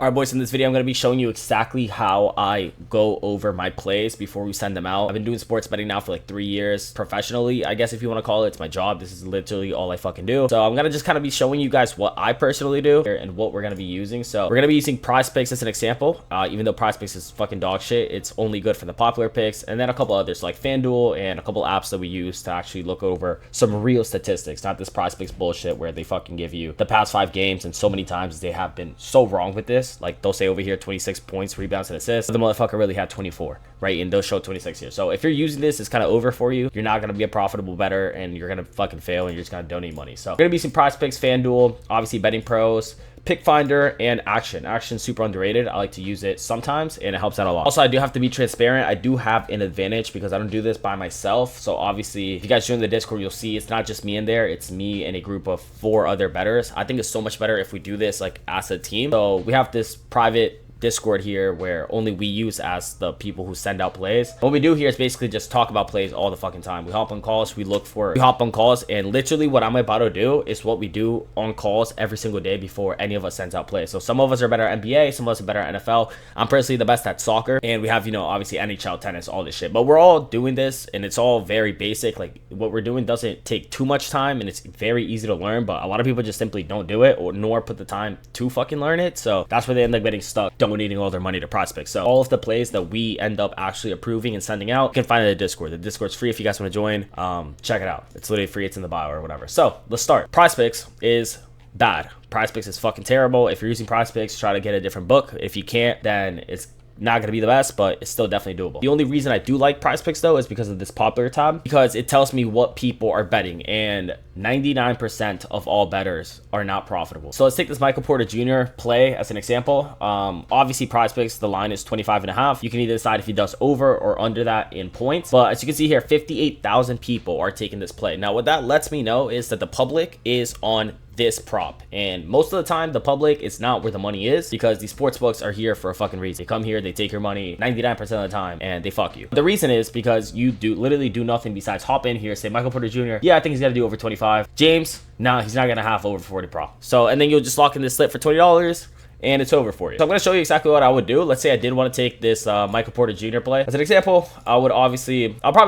Alright boys, in this video I'm going to be showing you exactly how I go over my plays before we send them out. I've been doing sports betting now for like 3 years professionally, I guess if you want to call it. It's my job. This is literally all I fucking do. So I'm going to just kind of be showing you guys what I personally do and what we're going to be using. So we're going to be using PrizePicks as an example. Even though PrizePicks is fucking dog shit, it's only good for the popular picks, and then a couple others like FanDuel and a couple apps that we use to actually look over some real statistics, not this PrizePicks bullshit where they fucking give you the past 5 games, and so many times they have been so wrong with this. Like they'll say over here 26 points, rebounds, and assists, but the motherfucker really had 24, right? And they'll show 26 here. So if you're using this, it's kind of over for you. You're not gonna be a profitable bettor, and you're gonna fucking fail, and you're just gonna donate money. So we're gonna be using PrizePicks, FanDuel, obviously Betting Pros, Pick Finder, and Action. Action's super underrated. I like to use it sometimes, and it helps out a lot. Also, I do have to be transparent. I do have an advantage because I don't do this by myself. So obviously, if you guys join the Discord, you'll see it's not just me in there. It's me and a group of 4 other bettors. I think it's so much better if we do this like as a team. So we have this private Discord here where only we use as the people who send out plays. What we do here is basically just talk about plays all the fucking time. We hop on calls, we hop on calls, and literally what I'm about to do is what we do on calls every single day before any of us sends out plays. So some of us are better at NBA, some of us are better at NFL. I'm personally the best at soccer, and we have, you know, obviously NHL, tennis, all this shit. But we're all doing this, and it's all very basic. Like what we're doing doesn't take too much time, and it's very easy to learn, but a lot of people just simply don't do it or nor put the time to fucking learn it. So that's where they end up getting stuck, donating all their money to PrizePicks. So all of the plays that we end up actually approving and sending out, you can find it in the Discord. The Discord's free if you guys want to join. Check it out. It's literally free. It's in the bio or whatever. So let's start. PrizePicks is bad. PrizePicks is fucking terrible. If you're using PrizePicks, try to get a different book. If you can't, then it's not going to be the best, but it's still definitely doable. The only reason I do like PrizePicks though is because of this popular tab, because it tells me what people are betting, and 99% of all bettors are not profitable. So let's take this Michael Porter Jr. play as an example. Obviously PrizePicks, the line is 25.5. You can either decide if he does over or under that in points, but as you can see here, 58,000 people are taking this play. Now what that lets me know is that the public is on this prop, and most of the time the public is not where the money is, because these sports books are here for a fucking reason. They come here, they take your money 99% of the time, and they fuck you. The reason is because you literally do nothing besides hop in here, say Michael Porter Jr., yeah, I think he's gonna do over 25. James, nah, he's not gonna have over 40 prop. So, and then you'll just lock in this slip for $20, and it's over for you. So I'm going to show you exactly what I would do. Let's say I did want to take this Michael Porter Jr. play. As an example, I'll probably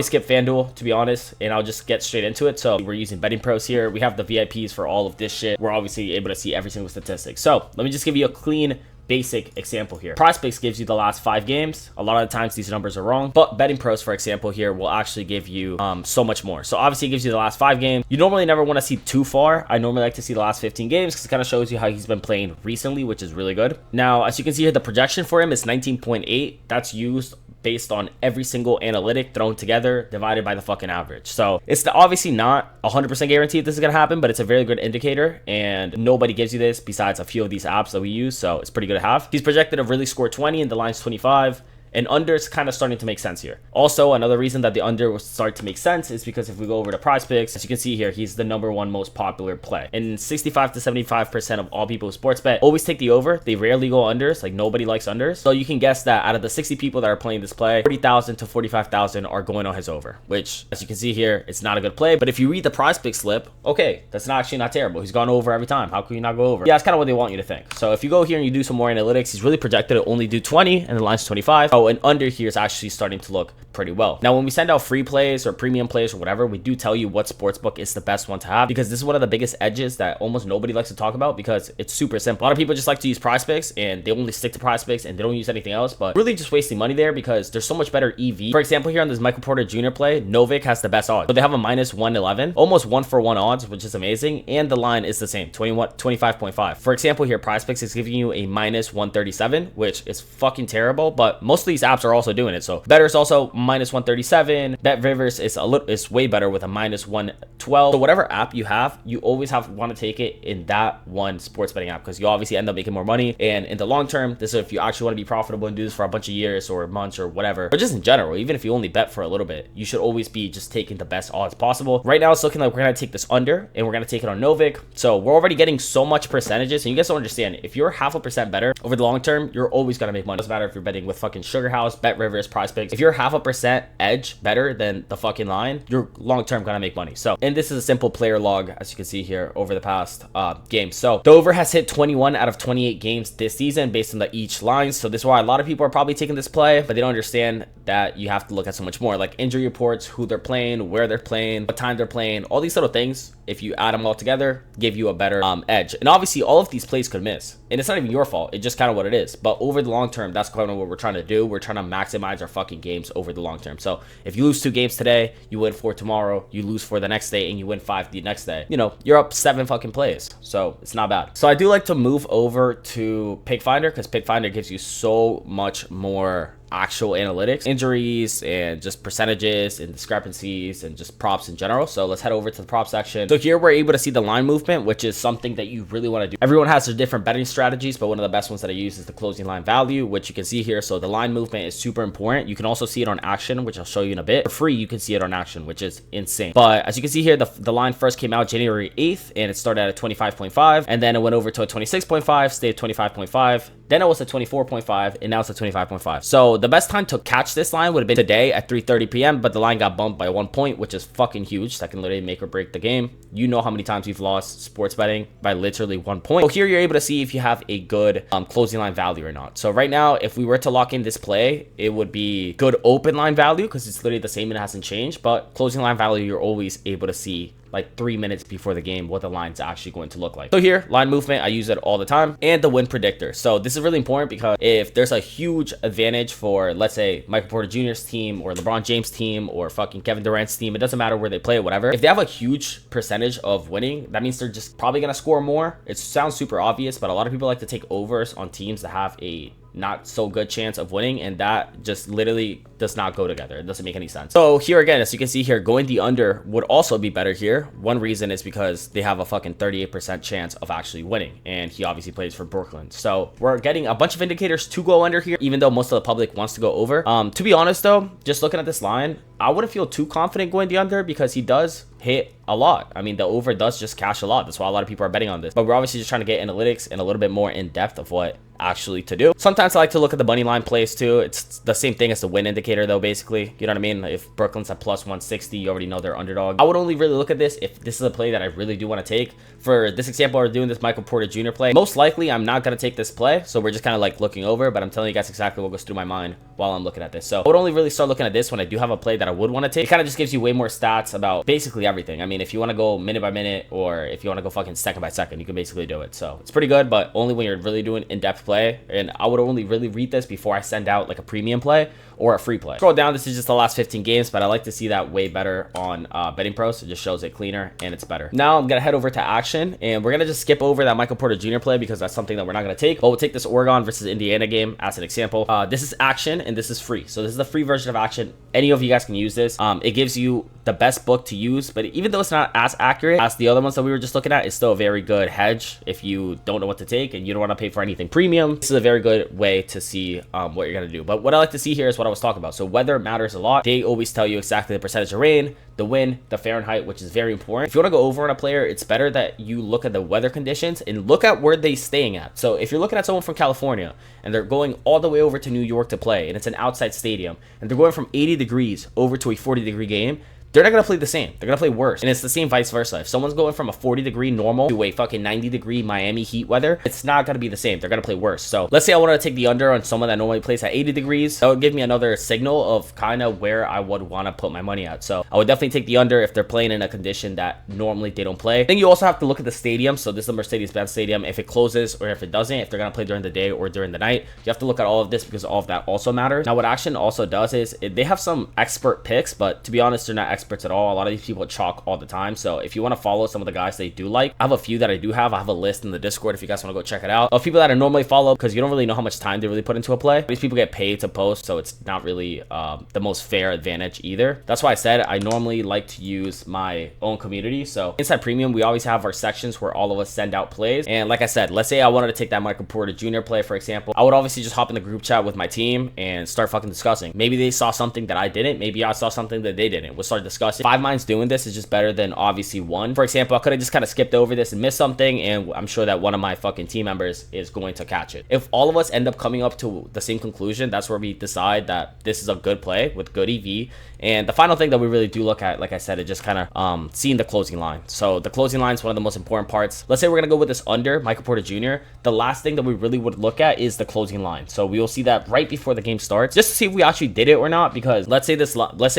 skip FanDuel, to be honest, and I'll just get straight into it. So we're using Betting Pros here. We have the VIPs for all of this shit. We're obviously able to see every single statistic. So let me just give you a clean basic example here. PrizePicks gives you the last 5 games. A lot of the times these numbers are wrong, but Betting Pros, for example, here will actually give you so much more. So obviously it gives you the last 5 games. You normally never want to see too far. I normally like to see the last 15 games because it kind of shows you how he's been playing recently, which is really good. Now, as you can see here, the projection for him is 19.8. That's used based on every single analytic thrown together divided by the fucking average. So it's obviously not 100% guaranteed this is going to happen, but it's a very good indicator, and nobody gives you this besides a few of these apps that we use, so it's pretty good to have. He's projected to really score 20 and the line's 25. And under is kind of starting to make sense here. Also, another reason that the under will start to make sense is because if we go over to PrizePicks, as you can see here, he's the #1 most popular play. And 65 to 75% of all people who sports bet always take the over. They rarely go unders. Like nobody likes unders. So you can guess that out of the 60 people that are playing this play, 40,000 to 45,000 are going on his over, which as you can see here, it's not a good play. But if you read the PrizePicks slip, okay, that's actually not terrible. He's gone over every time. How can you not go over? Yeah, that's kind of what they want you to think. So if you go here and you do some more analytics, he's really projected to only do 20 and the line's 25. And under here is actually starting to look pretty well. Now, when we send out free plays or premium plays or whatever, we do tell you what sportsbook is the best one to have, because this is one of the biggest edges that almost nobody likes to talk about, because it's super simple. A lot of people just like to use PrizePicks and they only stick to PrizePicks and they don't use anything else, but really just wasting money there because there's so much better EV. For example, here on this Michael Porter Jr. play, Novik has the best odds. So they have a -111, almost 1-for-1 odds, which is amazing, and the line is the same, 25.5. For example, here PrizePicks is giving you a -137, which is fucking terrible, but most of these apps are also doing it. So Bettor is also -137. BetRivers is way better with a -112. So whatever app you have, you always want to take it in that one sports betting app, because you obviously end up making more money. And in the long term, this is if you actually want to be profitable and do this for a bunch of years or months or whatever, or just in general, even if you only bet for a little bit, you should always be just taking the best odds possible. Right now it's looking like we're going to take this under, and we're going to take it on Novik. So we're already getting so much percentages, and you guys don't understand, if you're 0.5% better over the long term, you're always going to make money. It doesn't matter if you're betting with fucking Sugar House, BetRivers, PrizePicks. If you're 0.5% 4% edge better than the fucking line, you're long term gonna make money. So, and this is a simple player log, as you can see here, over the past games. So the over has hit 21 out of 28 games this season based on the each line. So this is why a lot of people are probably taking this play, but they don't understand that you have to look at so much more, like injury reports, who they're playing, where they're playing, what time they're playing, all these little things. If you add them all together, give you a better edge. And obviously all of these plays could miss, and it's not even your fault. It's just kind of what it is. But over the long term, that's kind of what we're trying to do. We're trying to maximize our fucking games over the long term. So if you lose 2 games today, you win 4 tomorrow, you lose 4 the next day, and you win 5 the next day, you know, you're up 7 fucking plays. So it's not bad. So I do like to move over to Pick Finder, because Pick Finder gives you so much more actual analytics, injuries, and just percentages and discrepancies and just props in general. So let's head over to the prop section. So here we're able to see the line movement, which is something that you really want to do. Everyone has their different betting strategies, but one of the best ones that I use is the closing line value, which you can see here. So the line movement is super important. You can also see it on action, which I'll show you in a bit. For free, you can see it on action, which is insane. But as you can see here, the line first came out January 8th, and it started at 25.5, and then it went over to a 26.5, stayed 25.5, then it was a 24.5, and now it's a 25.5. So the best time to catch this line would have been today at 3:30 p.m., but the line got bumped by 1 point, which is fucking huge. That can literally make or break the game. You know how many times we've lost sports betting by literally 1 point. So here you're able to see if you have a good closing line value or not. So right now, if we were to lock in this play, it would be good open line value because it's literally the same and it hasn't changed. But closing line value, you're always able to see like 3 minutes before the game what the line's actually going to look like. So here, line movement, I use it all the time, and the win predictor. So this is really important because if there's a huge advantage for, let's say, Michael Porter Jr.'s team or LeBron James' team or fucking Kevin Durant's team, it doesn't matter where they play, whatever. If they have a huge percentage of winning, that means they're just probably gonna score more. It sounds super obvious, but a lot of people like to take overs on teams that have a not so good chance of winning, and that just literally does not go together. It doesn't make any sense. So here again, as you can see here, going the under would also be better here. One reason is because they have a fucking 38% chance of actually winning, and he obviously plays for Brooklyn. So we're getting a bunch of indicators to go under here, even though most of the public wants to go over. To be honest though, just looking at this line, I wouldn't feel too confident going the under because he does hit a lot. I mean, the over does just cash a lot. That's why a lot of people are betting on this. But we're obviously just trying to get analytics and a little bit more in depth of what actually to do. Sometimes I like to look at the money line plays too. It's the same thing as the win indicator though, basically. You know what I mean? If Brooklyn's at plus 160, you already know they're underdog. I would only really look at this if this is a play that I really do want to take. For this example, we're doing this Michael Porter Jr. play. Most likely, I'm not going to take this play. So we're just kind of like looking over, but I'm telling you guys exactly what goes through my mind while I'm looking at this. So I would only really start looking at this when I do have a play that I would want to take. It kind of just gives you way more stats about basically everything. I mean, if you want to go minute by minute or if you want to go fucking second by second, you can basically do it. So it's pretty good, but only when you're really doing in-depth play. And I would only really read this before I send out like a premium play or a free play. Scroll down, this is just the last 15 games, but I like to see that way better on Betting Pro. So it just shows it cleaner and it's better. Now I'm gonna head over to action, and we're gonna just skip over that Michael Porter Jr. play because that's something that we're not gonna take. But we'll take this Oregon versus Indiana game as an example. This is action and this is free. So this is the free version of action. Any of you guys can use this. It gives you the best book to use, but even though it's not as accurate as the other ones that we were just looking at, it's still a very good hedge if you don't know what to take and you don't want to pay for anything premium. This is a very good way to see what you're gonna do. But what I like to see here is what I was talking about. So weather matters a lot. They always tell you exactly the percentage of rain, the wind, the Fahrenheit, which is very important. If you want to go over on a player, it's better that you look at the weather conditions and look at where they're staying at. So if you're looking at someone from California and they're going all the way over to New York to play, and it's an outside stadium, and they're going from 80 degrees over to a 40-degree game, they're not going to play the same. They're going to play worse. And it's the same vice versa. If someone's going from a 40-degree normal to a fucking 90-degree Miami heat weather, it's not going to be the same. They're going to play worse. So let's say I wanted to take the under on someone that normally plays at 80 degrees. That would give me another signal of kind of where I would want to put my money at. So I would definitely take the under if they're playing in a condition that normally they don't play. Then you also have to look at the stadium. So this is the Mercedes-Benz Stadium. If it closes or if it doesn't, if they're going to play during the day or during the night, you have to look at all of this because all of that also matters. Now, what action also does is they have some expert picks, but to be honest, they're not experts at all. A lot of these people chalk all the time. So if you want to follow some of the guys they do like, I have a few that I do have. I have a list in the Discord if you guys want to go check it out of people that I normally follow because you don't really know how much time they really put into a play. These people get paid to post, so it's not really the most fair advantage either. That's why I said I normally like to use my own community. So inside Premium, we always have our sections where all of us send out plays. And like I said, let's say I wanted to take that Michael Porter Jr. play, for example. I would obviously just hop in the group chat with my team and start fucking discussing. Maybe they saw something that I didn't. Maybe I saw something that they didn't. We'll start discuss it. 5 minds doing this is just better than obviously 1. For example, I could have just kind of skipped over this and missed something, and I'm sure that one of my fucking team members is going to catch it. If all of us end up coming up to the same conclusion, that's where we decide that this is a good play with good EV. And the final thing that we really do look at, like I said, is just kind of seeing the closing line. So the closing line is one of the most important parts. Let's say we're going to go with this under Michael Porter Jr. The last thing that we really would look at is the closing line. So we will see that right before the game starts, just to see if we actually did it or not. Because let's say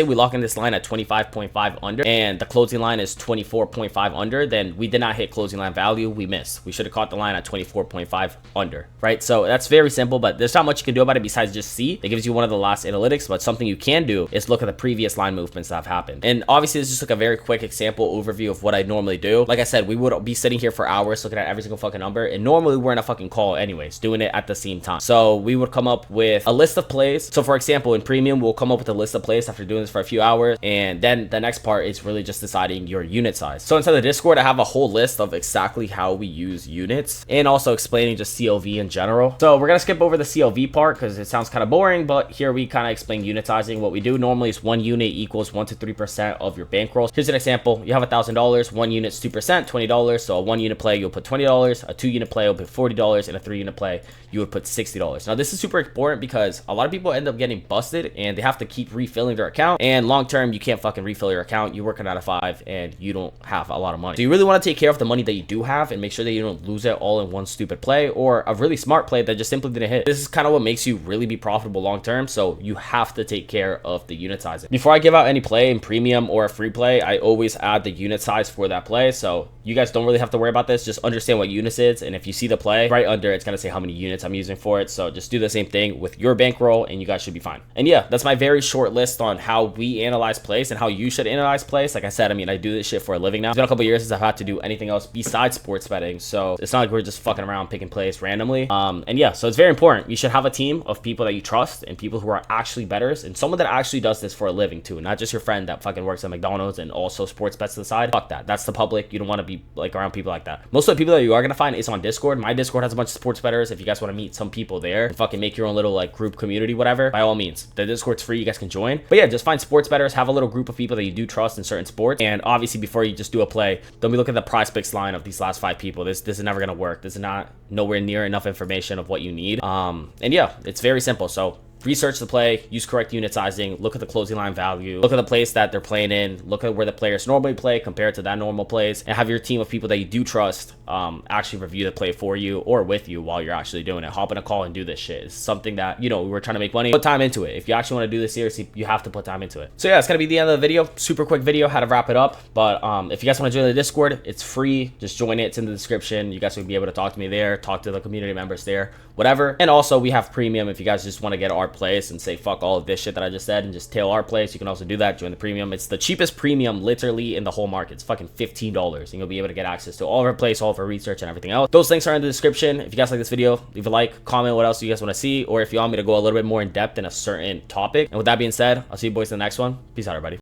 we lock in this line at 25.5 under and the closing line is 24.5 under, then we did not hit closing line value. We missed. We should have caught the line at 24.5 under, right? So that's very simple, but there's not much you can do about it besides just see. It gives you one of the last analytics, but something you can do is look at the previous line movements that have happened. And obviously, this is just like a very quick example overview of what I normally do. Like I said, we would be sitting here for hours looking at every single fucking number, and normally we're in a fucking call anyways, doing it at the same time. So we would come up with a list of plays. So for example, in premium, we'll come up with a list of plays after doing this for a few hours, and then the next part is really just deciding your unit size. So inside the Discord, I have a whole list of exactly how we use units and also explaining just CLV in general. So we're gonna skip over the CLV part because it sounds kind of boring, but here we kind of explain unitizing. What we do normally is 1 unit equals 1 to 3% of your bankroll. Here's an example. You have $1,000, 1 unit's 2%, $20. So a 1 unit play, you'll put $20, a 2 unit play, you'll put $40, and a 3 unit play, you would put $60. Now this is super important because a lot of people end up getting busted and they have to keep refilling their account, and long term you can't fucking refill your account. You're working out of 5 and you don't have a lot of money. So you really want to take care of the money that you do have and make sure that you don't lose it all in one stupid play or a really smart play that just simply didn't hit. This is kind of what makes you really be profitable long term, so you have to take care of the unit sizing. Before I give out any play in premium or a free play, I always add the unit size for that play, so you guys don't really have to worry about this. Just understand what units is, and if you see the play right under, it's gonna say how many units I'm using for it. So just do the same thing with your bankroll and you guys should be fine. And yeah, that's my very short list on how we analyze plays and how you should analyze plays. Like I said, I mean, I do this shit for a living now. It's been a couple years since I've had to do anything else besides sports betting, so it's not like we're just fucking around picking plays randomly. And yeah, so it's very important. You should have a team of people that you trust and people who are actually bettors, and someone that actually does this for a living too, not just your friend that fucking works at McDonald's and also sports bets to the side. Fuck that. That's the public. You don't want to be like around people like that. Most of the people that you are gonna find is on Discord. My Discord has a bunch of sports bettors. If you guys want to meet some people there and fucking make your own little like group community, whatever, by all means, the Discord's free. You guys can join. But yeah, just find sports bettors, have a little group of people that you do trust in certain sports, and obviously before you just do a play, don't be looking at the prize picks line of these last 5 people. This is never gonna work. This is not nowhere near enough information of what you need. And yeah, it's very simple. So research the play, use correct unit sizing, look at the closing line value, look at the place that they're playing in, look at where the players normally play compared to that normal plays, and have your team of people that you do trust actually review the play for you or with you while you're actually doing it. Hop in a call and do this shit. It's something that, you know, we're trying to make money. Put time into it. If you actually want to do this seriously, you have to put time into it. So yeah, it's gonna be the end of the video. Super quick video, how to wrap it up. But if you guys want to join the Discord, it's free. Just join it. It's in the description. You guys will be able to talk to me there, talk to the community members there, whatever. And also we have premium if you guys just want to get our plays and say fuck all of this shit that I just said and just tail our plays. You can also do that. Join the premium. It's the cheapest premium literally in the whole market. It's fucking $15 and you'll be able to get access to all of our plays, all of our research and everything else. Those links are in the description. If you guys like this video, leave a like, comment what else you guys want to see, or if you want me to go a little bit more in depth in a certain topic. And with that being said, I'll see you boys in the next one. Peace out, everybody.